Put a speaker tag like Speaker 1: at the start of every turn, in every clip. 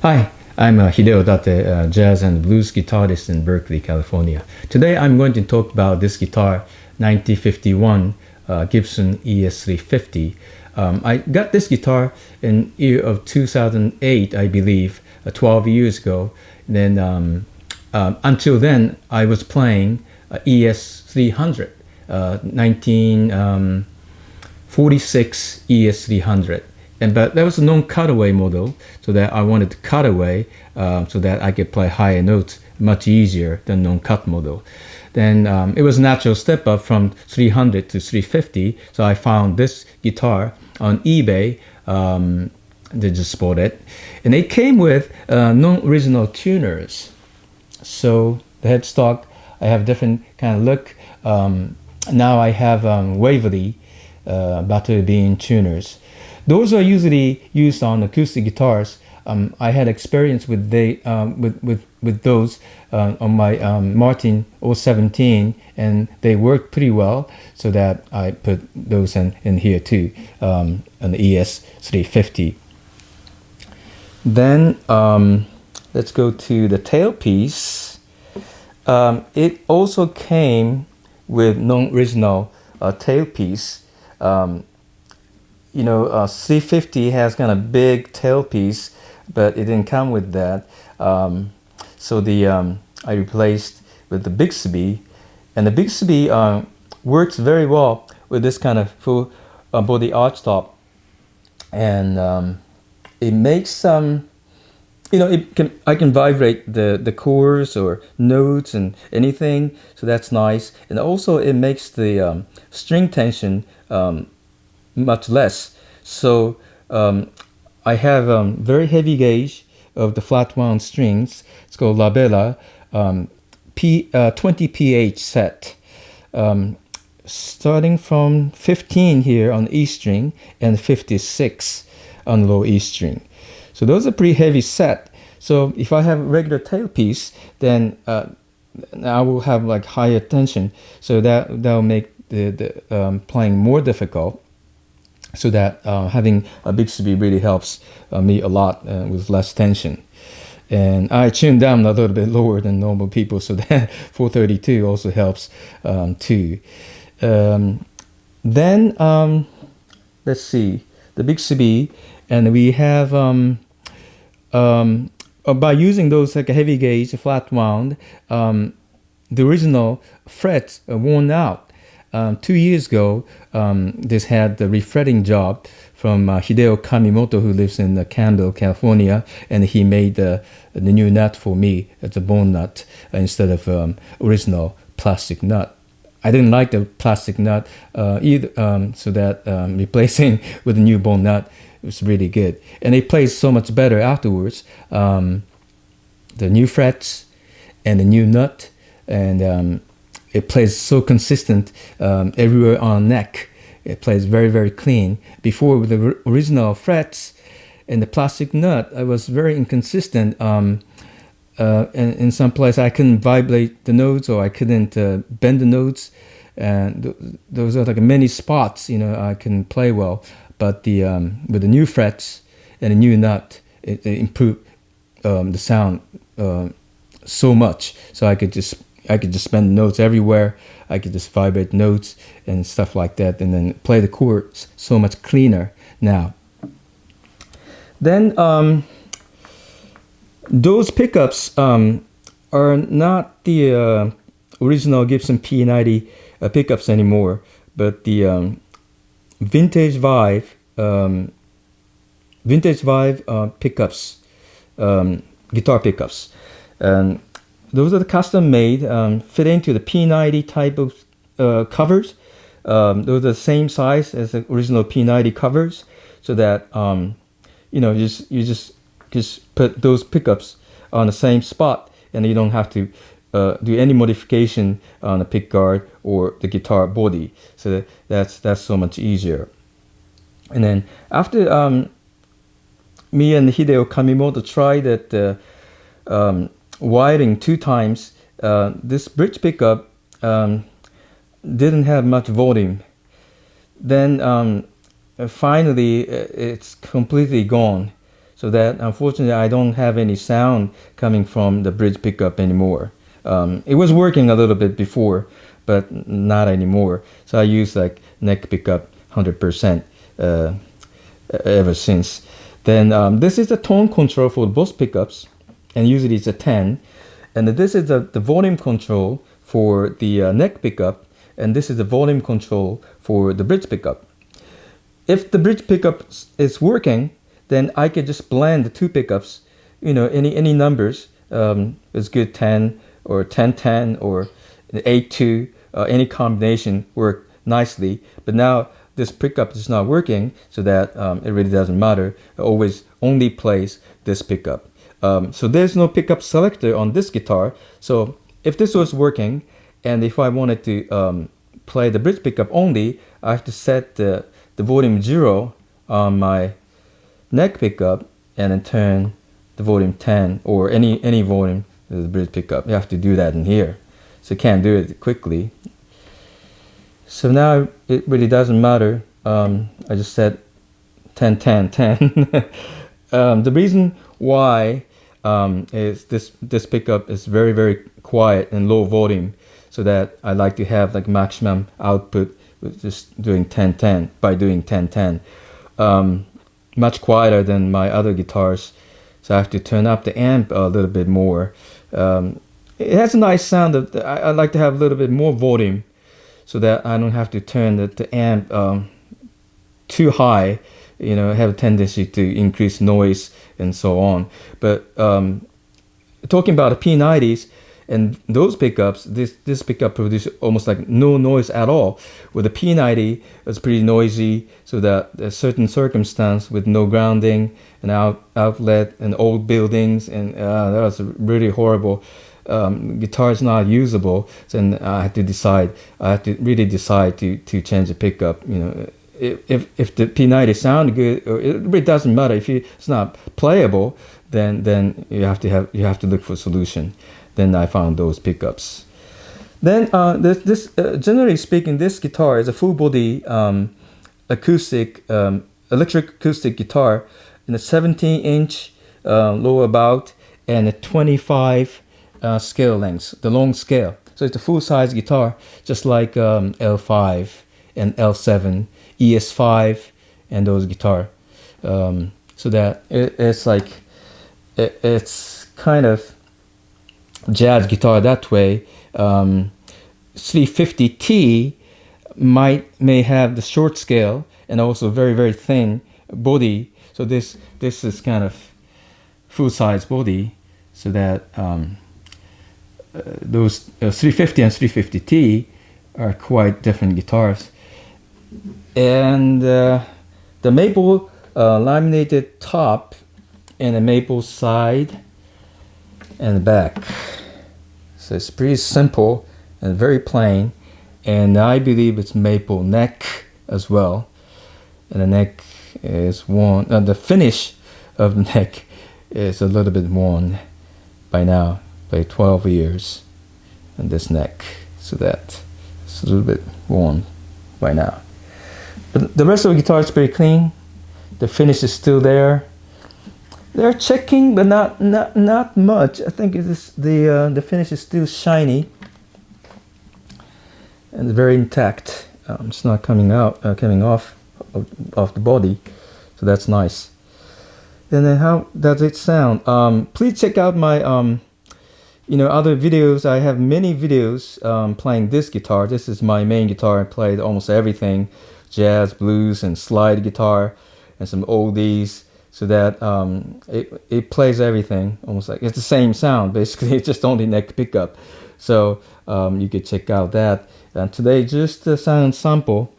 Speaker 1: Hi, I'm Hideo Date, jazz and blues guitarist in Berkeley, California. Today I'm going to talk about this guitar, 1951 Gibson ES350. I got this guitar in year of 2008, I believe, 12 years ago. Then until then, I was playing ES300, 1946 ES300. But that was a non-cutaway model, so that I wanted to cut away so that I could play higher notes much easier than non-cut model. Then it was a natural step up from 300 to 350, so I found this guitar on eBay. They just bought it, and it came with non-original tuners. So the headstock, I have different kind of look. Now I have Waverly battery beam tuners. Those are usually used on acoustic guitars. I had experience with those on my Martin 017, and they worked pretty well. So that I put those in here too, on the ES350. Then let's go to the tailpiece. It also came with non-original tailpiece. 350 has kind of big tailpiece, but it didn't come with that. So I replaced with the Bixby, and the Bixby works very well with this kind of full body archtop, and it makes I can vibrate the chords or notes and anything, so that's nice. And also it makes the string tension much less. So I have very heavy gauge of the flat wound strings. It's called Labella 20 pH set, starting from 15 here on the E string and 56 on the low E string. So those are pretty heavy set. So if I have a regular tailpiece, then I will have like higher tension. So that will make the playing more difficult. So that having a Bixby really helps me a lot with less tension. And I tune down a little bit lower than normal people, so that 432 also helps too. Then let's see, the Bixby, and we have by using those like a heavy gauge flat wound, the original frets are worn out. 2 years ago, this had the refretting job from Hideo Kamimoto, who lives in Campbell, California, and he made the new nut for me as a bone nut instead of original plastic nut. I didn't like the plastic nut either, so that replacing with a new bone nut was really good. And it plays so much better afterwards. The new frets and the new nut, and it plays so consistent everywhere on the neck. It plays very, very clean. Before, with the original frets and the plastic nut, I was very inconsistent. And in some place, I couldn't vibrate the notes, or I couldn't bend the notes. And those are like many spots, I couldn't play well. But with the new frets and the new nut, it improved the sound so much. So I could just bend notes everywhere. I could just vibrate notes and stuff like that, and then play the chords so much cleaner now. Then those pickups are not the original Gibson P90 pickups anymore, but the Vintage Vibe pickups, guitar pickups. Those are the custom made, fit into the P90 type of covers. Those are the same size as the original P90 covers, so that you just put those pickups on the same spot, and you don't have to do any modification on the pick guard or the guitar body. So that's so much easier. And then after me and Hideo Kamimoto tried that wiring 2 times, this bridge pickup didn't have much volume. Then finally it's completely gone. so that unfortunately I don't have any sound coming from the bridge pickup anymore. It was working a little bit before, but not anymore. So I use like neck pickup 100% ever since. Then this is the tone control for both pickups, and usually it's a 10. And this is the volume control for the neck pickup, and this is the volume control for the bridge pickup. If the bridge pickup is working, then I could just blend the two pickups, any numbers. It's good 10 or 10-10 or 8-2, any combination work nicely. But now this pickup is not working, so that it really doesn't matter. It always only plays this pickup. So there's no pickup selector on this guitar. So if this was working, and if I wanted to play the bridge pickup only, I have to set the volume 0 on my neck pickup, and then turn the volume 10 or any volume of the bridge pickup. You have to do that in here, so you can't do it quickly. So now it really doesn't matter. I just said 10-10-10. The reason why is this pickup is very, very quiet and low volume, so that I like to have like maximum output with just doing 10-10 by doing 10-10. Much quieter than my other guitars, so I have to turn up the amp a little bit more. It has a nice sound. I like to have a little bit more volume, so that I don't have to turn the amp too high. Have a tendency to increase noise and so on. But talking about the P90s and those pickups, this pickup produces almost like no noise at all. With the P90, it's pretty noisy, so that there's certain circumstance with no grounding and outlet and old buildings, and that was really horrible. Guitar is not usable, so then I had to really decide to change the pickup. If the P90 sound good, or it really doesn't matter. If it's not playable, then you have to look for a solution. Then I found those pickups. Then this generally speaking, this guitar is a full body acoustic electric acoustic guitar in a 17-inch lower bout and a 25 scale lengths, the long scale. So it's a full size guitar, just like L5 and L7, ES5, and those guitar. So that it's like it's kind of jazz guitar that way. 350T may have the short scale and also very, very thin body. So this is kind of full size body, so that those 350 and 350T are quite different guitars. And the maple laminated top and a maple side and back. So it's pretty simple and very plain, and I believe it's maple neck as well. And the neck is worn, the finish of the neck is a little bit worn by now, by 12 years, and this neck, so that it's a little bit worn by now. But the rest of the guitar is pretty clean. The finish is still there. They're checking, but not much. I think it is the finish is still shiny and very intact. It's not coming off the body, so that's nice. And then how does it sound? Please check out my other videos. I have many videos playing this guitar. This is my main guitar. I played almost everything: jazz, blues, and slide guitar, and some oldies. So that it plays everything, almost like it's the same sound. Basically, it's just only neck pickup. So you could check out that. And today, just a sound sample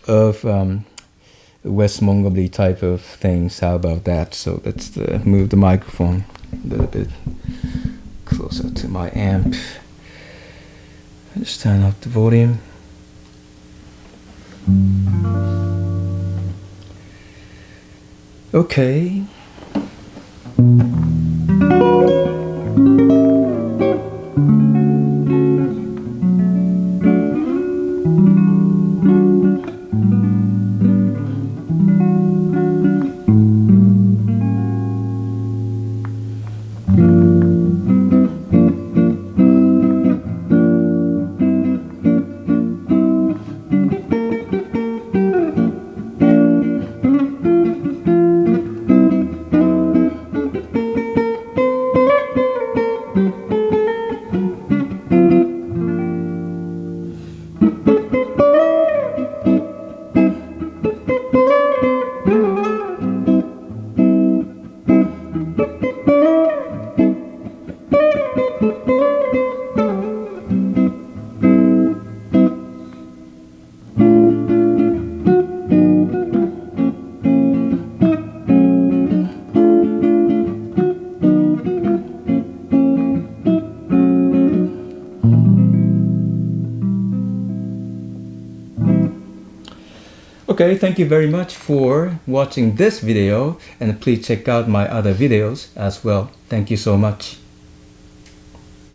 Speaker 1: of West Mongolia type of things. How about that? So let's move the microphone a little bit closer to my amp. Just turn up the volume. Okay. Okay, thank you very much for watching this video, and please check out my other videos as well. Thank you so much.